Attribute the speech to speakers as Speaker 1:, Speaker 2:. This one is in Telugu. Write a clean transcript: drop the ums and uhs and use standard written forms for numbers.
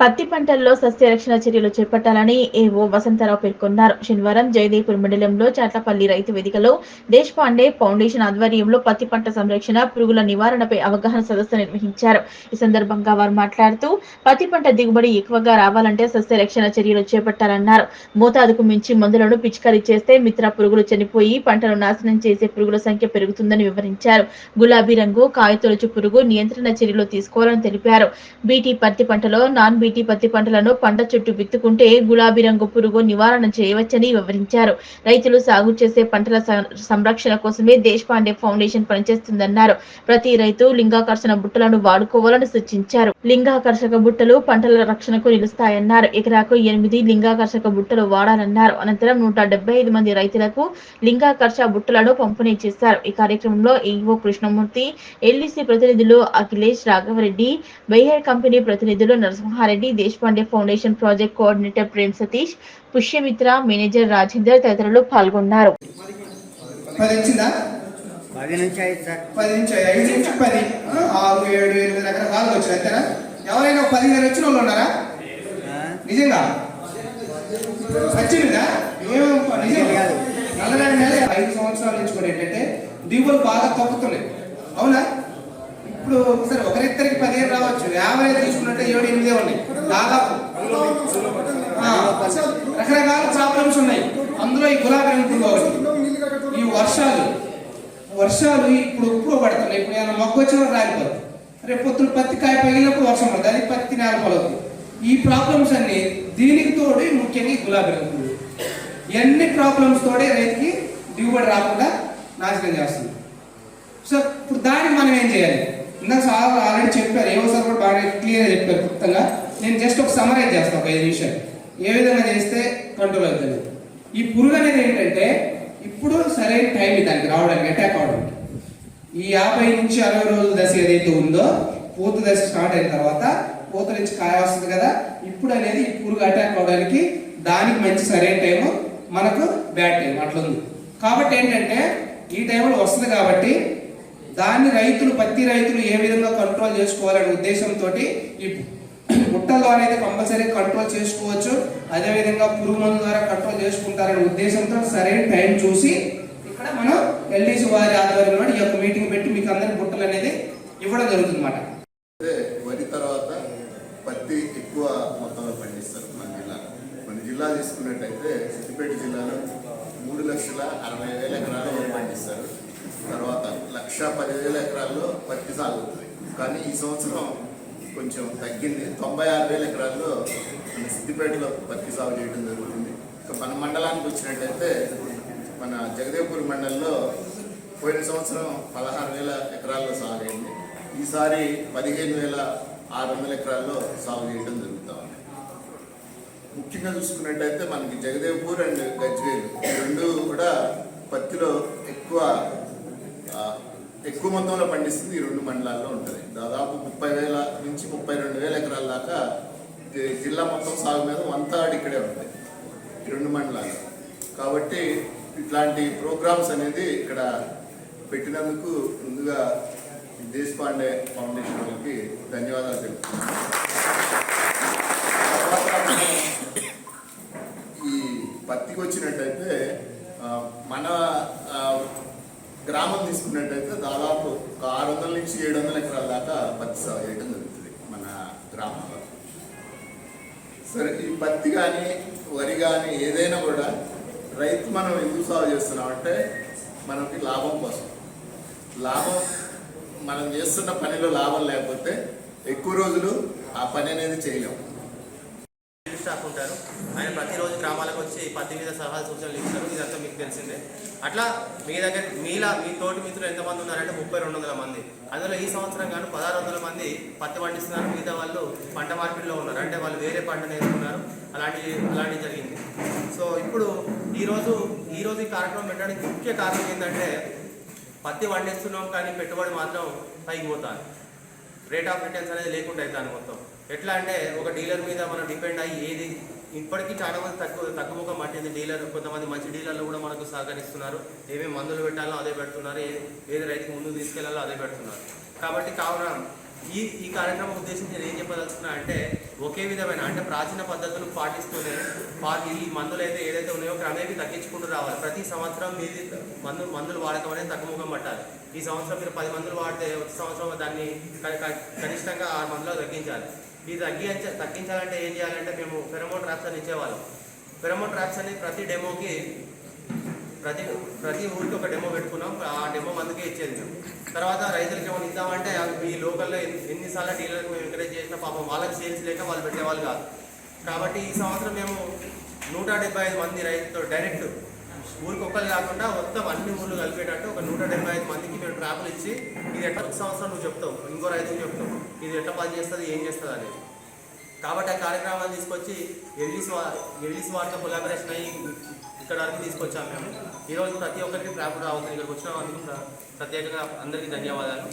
Speaker 1: పత్తి పంటల్లో సస్యరక్షణ చర్యలు చేపట్టాలని ఏవో వసంతరావు పేర్కొన్నారు. శనివారం జయదేవ్పూర్ మండలంలో చాట్లపల్లి రైతు వేదికలో దేశపాండే ఫౌండేషన్ ఆధ్వర్యంలో పత్తి పంట సంరక్షణ, పురుగుల నివారణపై అవగాహన సదస్సు నిర్వహించారు. ఈ సందర్భంగా వారు మాట్లాడుతూ పత్తి పంట దిగుబడి ఎక్కువగా రావాలంటే సస్యరక్షణ చర్యలు చేపట్టాలన్నారు. మోతాదుకు మించి మందులను పిచికారీ చేస్తే మిత్ర పురుగులు చనిపోయి పంటను నాశనం చేసే పురుగుల సంఖ్య పెరుగుతుందని వివరించారు. గులాబీ రంగు, కాయతొలుచు పురుగు నియంత్రణ చర్యలు తీసుకోవాలని తెలిపారు. బీటీ పత్తి పంటలో నాన్ బీటీ పత్తి పంటలను పంట చుట్టూ విత్తుకుంటే గులాబీ రంగు పురుగు నివారణ చేయవచ్చని వివరించారు. రైతులు సాగు చేసే పంటల సంరక్షణ కోసమే దేశపాండే ఫౌండేషన్ పనిచేస్తుందన్నారు. ప్రతి రైతు లింగాకర్షణ బుట్టలను వాడుకోవాలని సూచించారు. లింగాకర్షక బుట్టలు పంటల రక్షణకు నిలుస్తాయన్నారు. ఎకరాకు 8 లింగాకర్షక బుట్టలు వాడాలన్నారు. అనంతరం 175 మంది రైతులకు లింగాకర్ష బుట్టలను పంపిణీ చేశారు. ఈ కార్యక్రమంలో ఈవో కృష్ణమూర్తి, ఎల్ఈసీ ప్రతినిధులు అఖిలేష్, రాఘవరెడ్డి, బైహర్ కంపెనీ ప్రతినిధులు Narasimha Reddy, Deshpande foundation project coordinator Prem Satish, Pushyamitra, manager Rajender తదితరులు పాల్గొన్నారు.
Speaker 2: ఎవరైనా 15 వచ్చిన వాళ్ళు ఉన్నారా? నిజంగా నల్లగానే 5 సంవత్సరాల నుంచి కూడా ఏంటంటే దిగుబడులు బాగా తగ్గుతున్నాయి. అవునా? ఇప్పుడు సరే ఒకరిద్దరికి 15 రావచ్చు, యావరేజ్ తీసుకున్నట్టే 7-8 ఉన్నాయి. దాదాపు రకరకాల ప్రాబ్లమ్స్ ఉన్నాయి. అందులో ఈ గులాబీ రంగు ఈ వర్షాలు ఇప్పుడు పడుతున్నాయి. ఇప్పుడు ఏమైనా మొక్క వచ్చిన రాలిపోతుంది. రేపు పొద్దున పత్తి కాయ పగిలినప్పుడు వర్షం పడుతుంది, అది పత్తి నేలపలవుతుంది. ఈ ప్రాబ్లమ్స్ అన్ని దీనికి తోడు ముఖ్యంగా ఈ గులాబీ రంగు ఇవన్నీ ప్రాబ్లమ్స్ తోడే రైతుకి దిగుబడి రాకుండా నాశనం చేస్తుంది. సో ఇప్పుడు దానికి మనం ఏం చేయాలి? ఇందాక సార్ ఆల్రెడీ చెప్పారు, ఏమో సార్ కూడా బాగా క్లియర్గా చెప్పారు క్లుప్తంగా. నేను జస్ట్ ఒక సమరైజ్ చేస్తాను, ఒక 5 నిమిషాలు ఏ విధంగా చేస్తే కంట్రోల్ అవుతుంది. ఈ పురుగు అనేది ఏంటంటే ఇప్పుడు సరైన టైం దానికి రావడానికి, అటాక్ అవడానికి. ఈ 50 నుంచి 60 రోజుల దశ ఏదైతే ఉందో, పూత దశ స్టార్ట్ అయిన తర్వాత పూత నుంచి కాయ వస్తుంది కదా, ఇప్పుడు అనేది ఈ పురుగు అటాక్ అవడానికి దానికి మంచి సరైన టైము, మనకు బ్యాడ్ టైం అట్లా ఉంది. కాబట్టి ఏంటంటే ఈ టైంలో వస్తుంది కాబట్టి దాన్ని పత్తి రైతులు ఏ విధంగా కంట్రోల్ చేసుకోవాలనే ఉద్దేశంతో ఈ బుట్టల్లో అనేది కంపల్సరీ కంట్రోల్ చేసుకోవచ్చు. అదేవిధంగా పురుగు మందు ద్వారా కంట్రోల్ చేసుకుంటారనే ఉద్దేశంతో సరైన టైం చూసి ఇక్కడ మనం ఎల్డీసీ వారి ఆధ్వర్యంలో ఈ యొక్క మీటింగ్ పెట్టి మీకు అందరికి బుట్టలు అనేది ఇవ్వడం జరుగుతుంది అన్నమాట.
Speaker 3: వరి తర్వాత పత్తి ఎక్కువ మొత్తంలో పండిస్తారు మన జిల్లా తీసుకున్నట్టయితే సిద్దిపేట జిల్లాలో 3,60,000 ఎకరాలు వరి పండిస్తారు. తర్వాత 1,10,000 ఎకరాల్లో పత్తి సాగు అవుతుంది. కానీ ఈ సంవత్సరం కొంచెం తగ్గింది. 96,000 ఎకరాల్లో మన సిద్దిపేటలో పత్తి సాగు చేయడం జరుగుతుంది. మన మండలానికి వచ్చినట్టయితే మన జగదేవ్పూర్ మండలంలో పోయిన సంవత్సరం 16,000 ఎకరాల్లో సాగు అయింది. ఈసారి 15,600 ఎకరాల్లో సాగు చేయడం జరుగుతూ ఉంది. ముఖ్యంగా చూసుకున్నట్టయితే మనకి జగదేవ్పూర్ అండ్ గజ్వేల్ రెండు కూడా పత్తిలో ఎక్కువ మొత్తంలో పండిస్తుంది. ఈ 2 మండలాల్లో ఉంటుంది. దాదాపు 30,000 నుంచి 32,000 ఎకరాల దాకా జిల్లా మొత్తం సాగు మీద వంతాడు ఇక్కడే ఉంటాయి ఈ 2 మండలాలు. కాబట్టి ఇట్లాంటి ప్రోగ్రామ్స్ అనేది ఇక్కడ పెట్టినందుకు ముందుగా దేశపాండే ఫౌండేషన్ వాళ్ళకి ధన్యవాదాలు తెలుపుతున్నాను. ఈ పత్తికి వచ్చినట్టయితే మన గ్రామం తీసుకున్నట్టయితే దాదాపు 600 నుంచి 700 ఎకరాల దాకా పత్తి సాగు చేయడం జరుగుతుంది మన గ్రామంలో. సరే, ఈ పత్తి కానీ వరి కానీ ఏదైనా కూడా రైతు మనం ఎందుకు సాగు చేస్తున్నామంటే మనకి లాభం కోసం. మనం చేస్తున్న పనిలో లాభం లేకపోతే ఎక్కువ రోజులు ఆ పని అనేది చేయలేము.
Speaker 4: స్టాఫ్ ఉంటారు, ఆయన ప్రతిరోజు గ్రామాలకు వచ్చి పత్తి మీద సలహా సూచనలు ఇస్తారు. ఇదంతా మీకు తెలిసిందే. అట్లా మీ దగ్గర మీ తోటి మిత్రులు ఎంతమంది ఉన్నారంటే 3,200 మంది. అందులో ఈ సంవత్సరం గాను 1,600 మంది పత్తి పండిస్తున్నారు. మిగతా వాళ్ళు పంట మార్పిడిలో ఉన్నారు, అంటే వాళ్ళు వేరే పంట నేర్చుకున్నారు. అలాంటివి జరిగింది. సో ఇప్పుడు ఈరోజు ఈ కార్యక్రమం పెట్టడానికి ముఖ్య కారణం ఏంటంటే పత్తి పండిస్తున్నాం కానీ పెట్టుబడి మాత్రం పైకి పోతారు. రేట్ ఆఫ్ రిటర్న్స్ అనేది లేకుండా అవుతాను మొత్తం. ఎట్లా అంటే ఒక డీలర్ మీద మనం డిపెండ్ అయ్యి ఏది ఇప్పటికీ చాలా మంది తగ్గుముఖం పట్టింది. డీలర్ కొంతమంది మంచి డీలర్లు కూడా మనకు సహకరిస్తున్నారు. ఏమేమి మందులు పెట్టాలో అదే పెడుతున్నారు, ఏది రైతుకు ముందుకు తీసుకెళ్లాలో అదే పెడుతున్నారు. కాబట్టి కావున ఈ కార్యక్రమం ఉద్దేశించి నేను ఏం చెప్పదలుచుకున్నా అంటే ఒకే విధమైన అంటే ప్రాచీన పద్ధతులు పాటిస్తూనే ఈ మందులు అయితే ఏదైతే ఉన్నాయో క్రమేపీ తగ్గించుకుంటూ రావాలి. ప్రతి సంవత్సరం మీది మందులు వాడకం అనేది తగ్గుముఖం పట్టాలి. ఈ సంవత్సరం మీరు 10 మందులు వాడితే వచ్చే సంవత్సరం దాన్ని కనిష్టంగా 6 మందులు తగ్గించాలి. ఇది తగ్గించాలంటే ఏం చేయాలంటే మేము ఫెరమోన్ ట్రాప్స్ అని ఇచ్చేవాళ్ళం. ఫెరమోన్ ట్రాప్స్ అని ప్రతి డెమోకి ప్రతి ఊరికి ఒక డెమో పెట్టుకున్నాం. ఆ డెమో మందుకే ఇచ్చేది మేము. తర్వాత రైతులకి ఏమైనా ఇద్దామంటే ఈ లోకల్లో ఎన్నిసార్లు డీలర్కి మేము ఎంకరేజ్ చేసినా పాపం వాళ్ళకి సేల్స్ లేక వాళ్ళు పెట్టేవాళ్ళు కాదు. కాబట్టి ఈ సంవత్సరం మేము 175 మంది రైతులతో డైరెక్ట్ ఊరికి ఒక్కరు కాకుండా మొత్తం అన్ని ఊళ్ళు కలిపేటట్టు ఒక 175 మందికి మేము ట్రాపులు ఇచ్చి ఇది ఎట్లా సంవత్సరం నువ్వు చెప్తావు, ఇంకో రైతుకి చెప్తావు ఇది ఎట్లా పని చేస్తుంది, ఏం చేస్తుంది అనేది. కాబట్టి ఆ కార్యక్రమాన్ని తీసుకొచ్చి ఎల్లీస్ వారితో కొలాబరేషన్ అయ్యి ఇక్కడ వరకు తీసుకొచ్చాము మేము. ఈరోజు ప్రతి ఒక్కరికి ట్రాప్ రావుతుంది. ఇక్కడికి వచ్చిన అందుకు ప్రత్యేకంగా అందరికీ ధన్యవాదాలు.